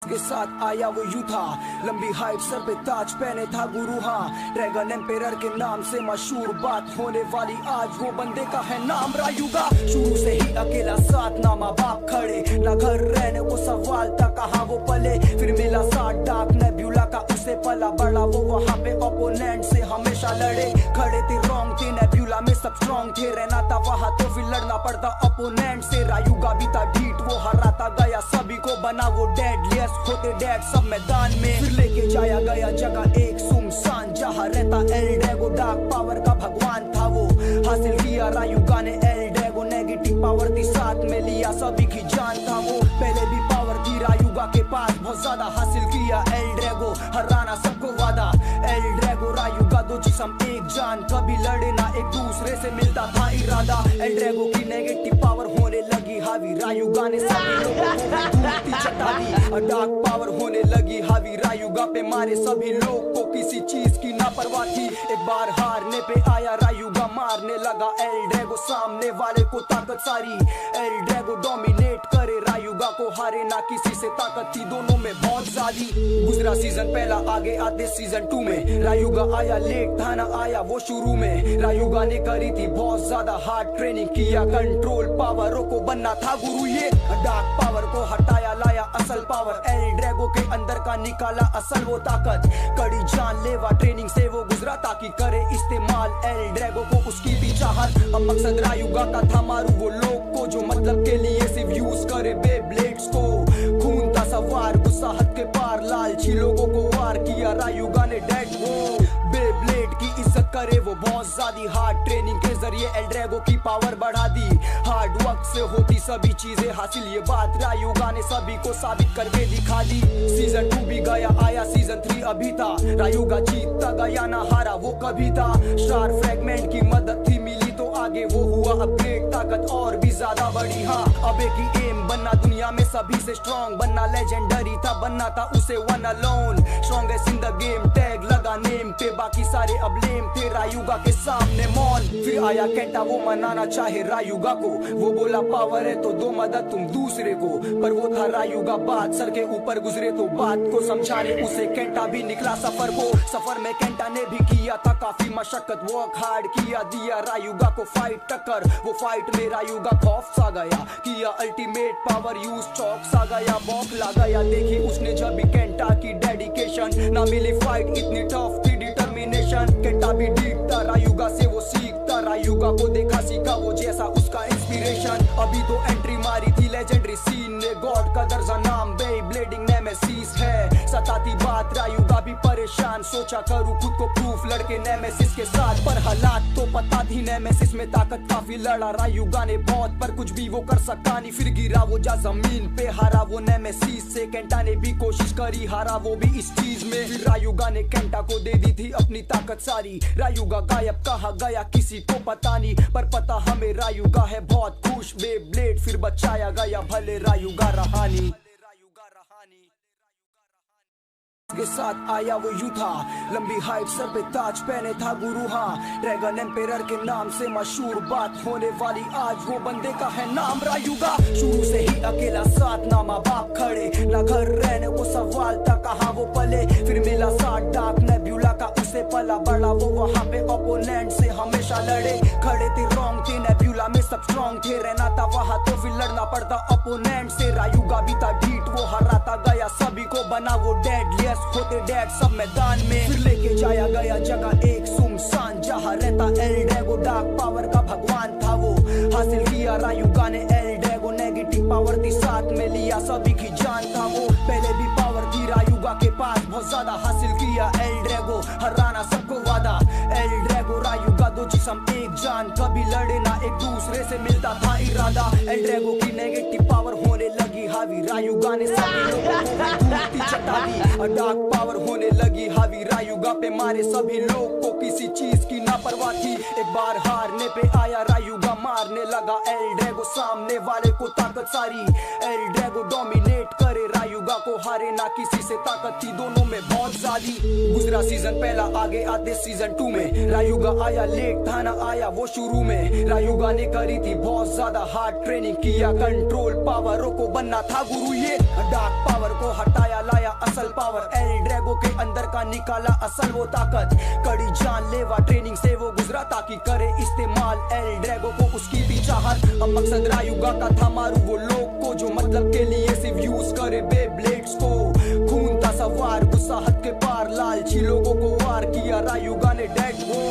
के साथ आया वो यू था, लंबी हाइट सर पे ताज पहने था गुरु। हाँ, ड्रैगन एम्पेरर के नाम से मशहूर, बात होने वाली आज वो बंदे का है नाम रायुगा। शुरू से ही अकेला साथ ना माँ बाप खड़े, ना घर रहने को सवाल था कहाँ वो पले। फिर मिला साथ डार्क नेब्यूला का, उसे पला बड़ा वो वहाँ पे ओपोनेंट से हमेशा लड़े। खड़े थे रॉन्ग थे नेब्यूला में सब स्ट्रॉन्ग थे, रहना था वहाँ तो फिर लड़ना पड़ता ओपोनेंट से। रायुगा भी था ढीठ, वो हराता गया सभी को, बना वो डेडलिएस्ट होते डेड सब मैदान में। फिर लेके जाया गया जगह एक सुमसान, जहाँ रहता एल ड्रैगो, डार्क पावर का भगवान था वो। हासिल किया रायुगा ने एल ड्रैगो, नेगेटिव पावर थी साथ में लिया सभी की जान था वो। पहले भी पावर थी रायुगा के पास बहुत ज्यादा, हासिल किया एल ड्रैगो, हराना सबको वादा। एल ड्रैगो रायुगा दो जिस्म एक जान, कभी लड़े ना एक दूसरे से मिलता था इरादा। एल ड्रैगो की नेगेटिव पावर होने लगी हावी, रायुगा ने सभी लोगों को धूलती चटा दी। डार्क पावर होने लगी हावी, रायुगा पे मारे सभी लोग को, किसी चीज की ना परवाह थी। एक बार हारने पे आया रायुगा, मारने लगा एल ड्रैगो सामने वाले को ताकत सारी। एल ड्रैगो डोमिनेट करे रायुगा को, हारे ना किसी से ताकत थी दोनों में बहुत ज्यादा। गुजरा सीजन पहला, आगे आते सीजन 2 में। रायुगा आया लेट था ना आया वो शुरू में। रायुगा ने करी थी बहुत ज्यादा हार्ड ट्रेनिंग, किया कंट्रोल पावरों को, बनना था गुरु ये। डार्क पावर को हटाया लाया असल पावर, एल ड्रैगो के अंदर का निकाला असल वो ताकत। कड़ी जानलेवा ट्रेनिंग से वो गुजरा ताकि करे इस्तेमाल एल ड्रैगो को उसकी भी चाहत। अब मकसद रायुगा का था मारू वो लोग को, जो मतलब के लिए सिर्फ यूज करे बे ब्लेड्स को। खून था सवार, गुस्सा हद के पार, लालची लोगों को वार किया रायुगा ने डेड वो। बे ब्लेड की इज्जत करे वो बहुत ज्यादा, हार्ड ट्रेनिंग के जरिए एल ड्रैगो की पावर बढ़ा दी। हार्ड वर्क से होती सभी चीजें हासिल, ये बात रायुगा ने सभी को साबित करके दिखा दी। सीजन 2 भी गया आया, सीजन 3 अभी था। रायुगा जीतता गया ना हारा वो कभी था। स्टार फ्रेगमेंट की मदद थी मिली तो आगे वो हुआ अपग्रेड, ताकत और भी ज्यादा बढ़ी। हाँ, अबे की एम बनना दुनिया में सभी से स्ट्रॉन्ग, बनना लेजेंडरी था, बनना था उसे one alone. Strongest in the game tag लगा नेम पे, बाकी सारे अब लेम थे रायुगा के सामने मौन। फिर आया केंटा, वो मनाना चाहे रायुगा को, वो बोला पावर है तो दो मदद तुम दूसरे को। पर वो था रायुगा बात सर के ऊपर गुजरे, तो बात को समझाने उसे केंटा भी निकला सफर को। सफर में केंटा ने भी किया था काफी मशक्कत, वर्क हार्ड किया, दिया रायुगा को फाइट टक्कर। वो फाइट में रायुगा खौफ सा गया, किया अल्टीमेट पावर यूज, चौक सा गया, बौखला गया। देखी उसने जब भी केंटा की डेडिकेशन, ना मिली फाइट इतनी टफ थी डिटर्मिनेशन। केंटा भी डीपता रायुगा से वो सीखता, रायुगा को देखा सीखा वो जैसा उसका इंस्पिरेशन। अभी तो एंट्री मारी थी लेजेंडरी सीन ने, गॉड का दर्जा नाम बे ब्लेडिंग नेमेसिस है। सताती बात रायुगा भी परेशान, सोचा करूँ खुद को प्रूफ लड़के नेमेसिस के साथ, पर हालात तो पता थी नेमेसिस में ताकत काफी। लड़ा रायुगा ने बहुत पर कुछ भी वो कर सका नहीं, फिर गिरा वो जा जमीन पे, हारा वो नेमेसिस से। केंटा ने भी कोशिश करी, हारा वो भी इस चीज में। फिर रायुगा ने केंटा को दे दी थी अपनी ताकत सारी। रायुगा गायब कहाँ गया किसी को पता नहीं, पर पता हमें रायुगा है बहुत खुश। बे ब्लेड फिर बचाया गया, भले रायुगा रहानी के साथ आया वो यू था, लंबी हाइट सर पे ताज पहने था गुरु। हाँ, ड्रैगन एम्पेरर के नाम से मशहूर, बात होने वाली आज वो बंदे का है नाम रायुगा। शुरू से ही अकेला साथ ना माँ बाप खड़े, ना घर रहने को सवाल था कहाँ वो पले। फिर मिला साथ डार्क नेब्यूला का, उसे पला बड़ा वो वहाँ पे ओपोनेंट से हमेशा लड़े। खड़े थे रॉन्ग थे नेब्यूला में सब स्ट्रॉन्ग थे, रहना था वहाँ तो फिर लड़ना पड़ता ओपोनेंट से। रायुगा भी था ढीठ, वो हराता गया सभी को, बना वो डेडलिएस्ट होते डेड सब मैदान में। फिर लेके जाया गया जगह एक सुमसान, जहाँ रहता एल ड्रैगो, डार्क पावर का भगवान था वो। हासिल किया रायुगा ने एल ड्रैगो, नेगेटिव पावर थी साथ में लिया सभी की जान था वो। पहले भी पावर थी रायुगा के पास बहुत ज्यादा, हासिल किया एल ड्रैगो, हराना सबको वादा। एल ड्रैगो रायुगा दो जिस्म एक जान, कभी लड़े ना एक दूसरे से मिलता था इरादा। एल ड्रैगो की नेगेटिव पावर होने लगी हावी, रायुगा ने सभी लोगों को धूलती चटा दी। डार्क पावर होने लगी हावी, रायुगा पे मारे सभी लोग को, किसी चीज की ना परवाह थी। एक बार हारने पे आया रायुगा, मारने लगा एल ड्रैगो सामने वाले को ताकत सारी। एल ड्रैगो डोमिनेट करे रायुगा को, हारे ना किसी से ताकत थी दोनों में बहुत ज्यादा। गुजरा सीजन पहला, आगे आते सीजन 2 में। रायुगा आया लेट था ना आया वो शुरू में। रायुगा ने करी थी बहुत ज्यादा हार्ड ट्रेनिंग, किया कंट्रोल पावरों को, बनना था गुरु ये। डार्क पावर को हटाया असल पावर, एल ड्रैगो के अंदर का निकाला असल वो ताकत, कड़ी जानलेवा ट्रेनिंग से वो गुजरा ताकि करे इस्तेमाल एल ड्रैगो को उसकी भी चाहत। अब मकसद रायुगा का था मारू वो लोग को जो मतलब के लिए सिर्फ यूज करे बे ब्लेड्स को, खून था सवार गुस्सा हद के पार, लालची लोगों को वार किया रायुगा ने डेड वो,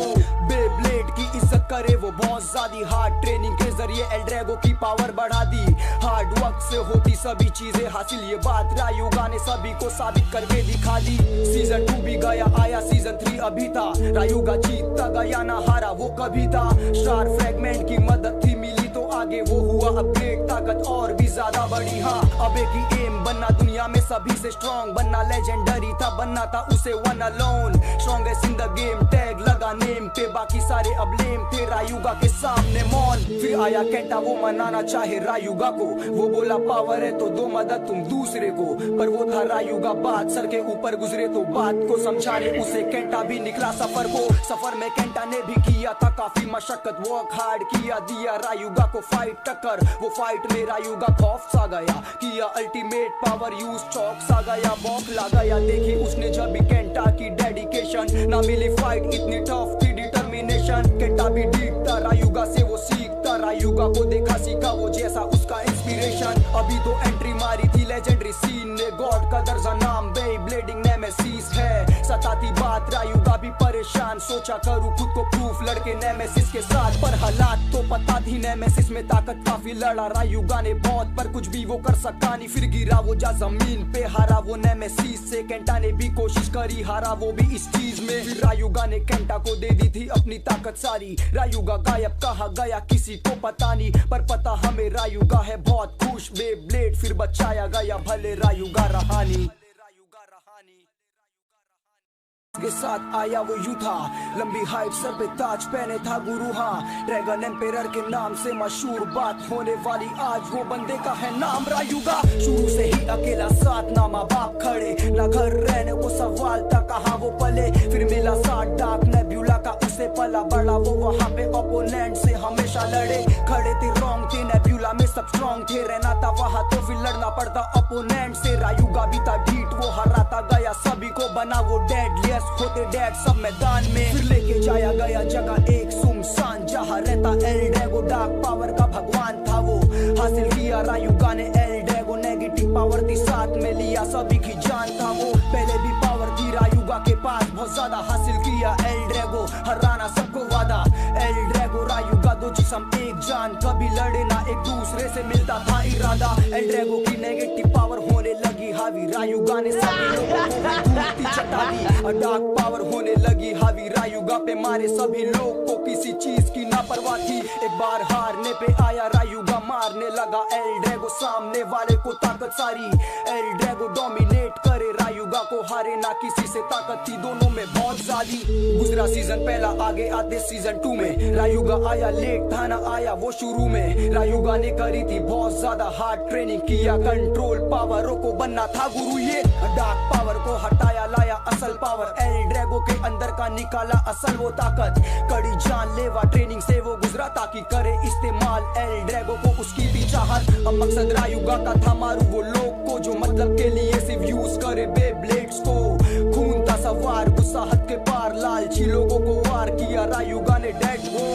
बे ब्लेड की इज्जत करे वो बहुत ज्यादा, हार्ड ट्रेनिंग के जरिए एल ड्रैगो की पावर बढ़ा दी, हार्ड वर्क से होती सभी चीजें हासिल, ये बात रायुगा ने सभी को साबित करके दिखा दी। सीजन 2 भी गया आया, सीजन 3 अभी था, रायुगा जीतता गया ना हारा वो कभी था, स्टार फ्रेगमेंट की मदद थी मिली तो आगे वो हुआ अपग्रेड, ताकत और भी ज्यादा बढ़ी। हाँ अब एक ही एम बनना दुनिया में सभी से स्ट्रॉन्ग बनना, लेजेंडरी था बनना था उसे one alone, strongest in the game tag लगा नेम पे, बाकी सारे अब लेम थे रायुगा के सामने मौन। फिर आया केंटा वो मनाना चाहे रायुगा को, वो बोला पावर है तो दो मदद तुम दूसरे को, पर वो था रायुगा बात सर के ऊपर गुजरे तो बात को समझाने उसे केंटा भी निकला सफर को, सफर में केंटा ने भी किया था काफी मशक्कत, वर्क हार्ड किया दिया रायुगा को फाइट टक्कर, वो फाइट में रायुगा खौफ सा गया, किया अल्टीमेट पावर यूज चौक सा गया, बौखला गया देखी उसने जब भी केंटा की डेडिकेशन, ना मिली फाइट इतनी टफ थी डिटर्मिनेशन, केंटा भी डीगता रायुगा से वो सीखता, रायुगा को देखा सीखा वो जैसा उसका इंस्पिरेशन, अभी तो एंट्री मारी थी लेजेंडरी सीन ने, गॉड का दर्जा नाम बे ब्लेडिंग नेमेसिस है, सताती बात रायुगा भी परेशान, सोचा करूं खुद को प्रूफ लड़के नेमेसिस के साथ, पर हालात तो पता थी नेमेसिस में ताकत काफी, लड़ा रायुगा ने बहुत पर कुछ भी वो कर सका नहीं, फिर गिरा वो जा जमीन पे हारा वो नेमेसिस से, केंटा ने भी कोशिश करी हारा वो भी इस चीज में, फिर रायुगा ने केंटा को दे दी थी अपनी ताकत सारी, रायुगा गायब कहा गया किसी को पता नहीं, पर पता हमें रायुगा है बहुत खुश, बे ब्लेड फिर बचाया गया भले रायुगा रहानी के साथ आया वो यू था, लंबी हाइट सर पे ताज पहने था गुरु, हाँ ड्रैगन एम्पेरर के नाम से मशहूर, बात होने वाली आज वो बंदे का है नाम रायुगा, शुरू से ही अकेला साथ ना माँ बाप खड़े, ना घर रहने को सवाल था कहाँ वो पले, फिर मिला साथ डार्क नेब्यूला का उसे पला बड़ा, वो वहाँ पे ओपोनेंट से हमेशा लड़े, खड़े थे रॉन्ग थे नेब्यूला में सब स्ट्रॉन्ग थे, रहना था वहाँ तो फिर लड़ना पड़ता ओपोनेंट से, रायुगा भी था ढीठ वो हराता गया सभी को, बना वो डेडलिएस्ट होते डेड सब मैदान में, फिर लेके जाया गया जगह एक सुनसान जहाँ रहता एल ड्रैगो, डार्क पावर का भगवान था वो, हासिल किया रायुगा ने एल ड्रैगो, नेगेटिव पावर थी साथ में लिया सभी की जान था वो, पहले भी पावर थी रायुगा के पास बहुत ज्यादा, हासिल किया एल ड्रैगो हराना सबको वादा, एल ड्रैगो रायुगा दो जिस्म एक जान, कभी लड़े ना एक दूसरे से मिलता था इरादा, एल ड्रैगो की नेगेटिव पावर होने लगी हावी, रायुगा ने सभी लोगों को धूलती चटा दी, डार्क पावर होने लगी हावी, रायुगा पे मारे सभी लोग को किसी चीज की ना परवाह थी, एक बार हारने पे आया रायुगा मारने लगा एल ड्रैगो, सामने वाले को ताकत सारी, एल ड्रैगो डोमिनेट करे रायुगा को हारे ना किसी से ताकत थी दोनों में बहुत ज्यादा, गुजरा सीजन पहला आगे आते सीजन 2 में, रायुगा आया लेट था ना आया वो शुरू में, रायुगा ने करी थी बहुत ज्यादा हार्ड ट्रेनिंग, किया कंट्रोल पावरों को बनना था गुरु, ये डार्क पावर को हटाया लाया असल पावर, एल ड्रैगो के अंदर का निकाला असल वो ताकत, कड़ी जानलेवा ट्रेनिंग से वो गुजरा ताकि करे इस्तेमाल एल ड्रैगो को उसकी भी चाहत। अब मकसद रायुगा का था मारू वो लोग को जो मतलब के लिए सिर्फ यूज करे बे ब्लेड्स को, खून था सवार गुस्सा हद के पार, लालची लोगों को वार किया रायुगा ने डेड वो,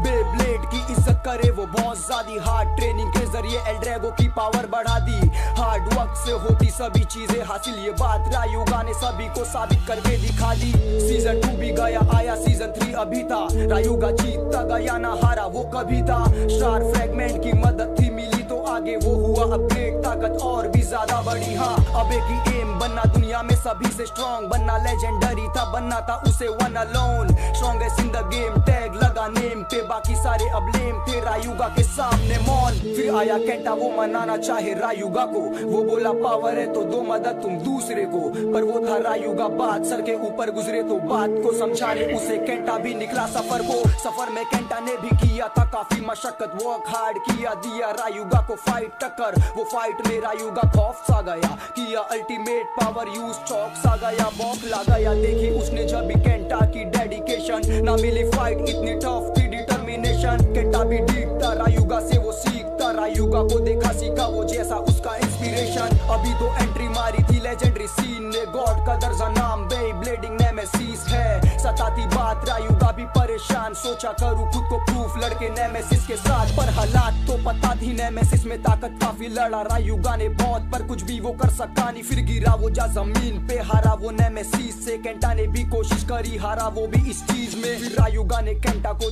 बे ब्लेड की इज्जत करे वो बहुत ज्यादा, हार्ड ट्रेनिंग के जरिए एल ड्रैगो की पावर बढ़ा दी, हार्ड वर्क से होती सभी चीजें हासिल, ये बात रायुगा ने सभी को साबित करके दिखा दी। सीजन 2 भी गया आया, सीजन 3 अभी था, रायुगा जीतता गया ना हारा वो कभी था, स्टार फ्रेगमेंट की मदद थी मिली तो आगे वो हुआ अपग्रेड, ताकत और भी ज्यादा बढ़ी। हाँ अब एक ही एम बनना दुनिया में सभी से स्ट्रॉन्ग बनना, लेजेंडरी था बनना था उसे one alone, strongest in the game tag लगा नेम पे, बाकी सारे अब लेम थे रायुगा के सामने मौन। फिर आया केंटा वो मनाना चाहे रायुगा को, वो बोला पावर है तो दो मदद तुम दूसरे को, पर वो था रायुगा बात सर के ऊपर गुजरे तो बात को समझाने उसे केंटा भी निकला सफर को, सफर में केंटा ने भी किया था काफी मशक्कत, वर्क हार्ड किया दिया रायुगा को फाइट टक्कर, वो फाइट में रायुगा खौफ सा गया, किया अल्टीमेट पावर यूज चौक सा गया, बौखला गया देखी उसने जब भी केंटा की डेडिकेशन, ना मिली फाइट इतनी टफ थी डिटर्मिनेशन, केंटा भी डीगता रायुगा से वो सीखता, रायुगा को देखा सीखा वो जैसा उसका इंस्पिरेशन, अभी तो एंट्री मारी थी लेजेंडरी सीन ने गॉड का दर्जा नाम बे ब्लेडिंग नेमेसिस है। सताती बात रायुगा भी परेशान, सोचा करूं खुद को प्रूफ लड़के नेमेसिस के साथ, पर हालात तो पता थी नेमेसिस में ताकत काफी लड़ा रायुगा ने बहुत, पर कुछ भी वो कर सका नहीं। फिर गिरा वो जा जमीन पे, हारा वो नेमेसिस से। केंटा ने भी कोशिश करी, हारा वो भी इस चीज में। फिर रायुगा ने केंटा को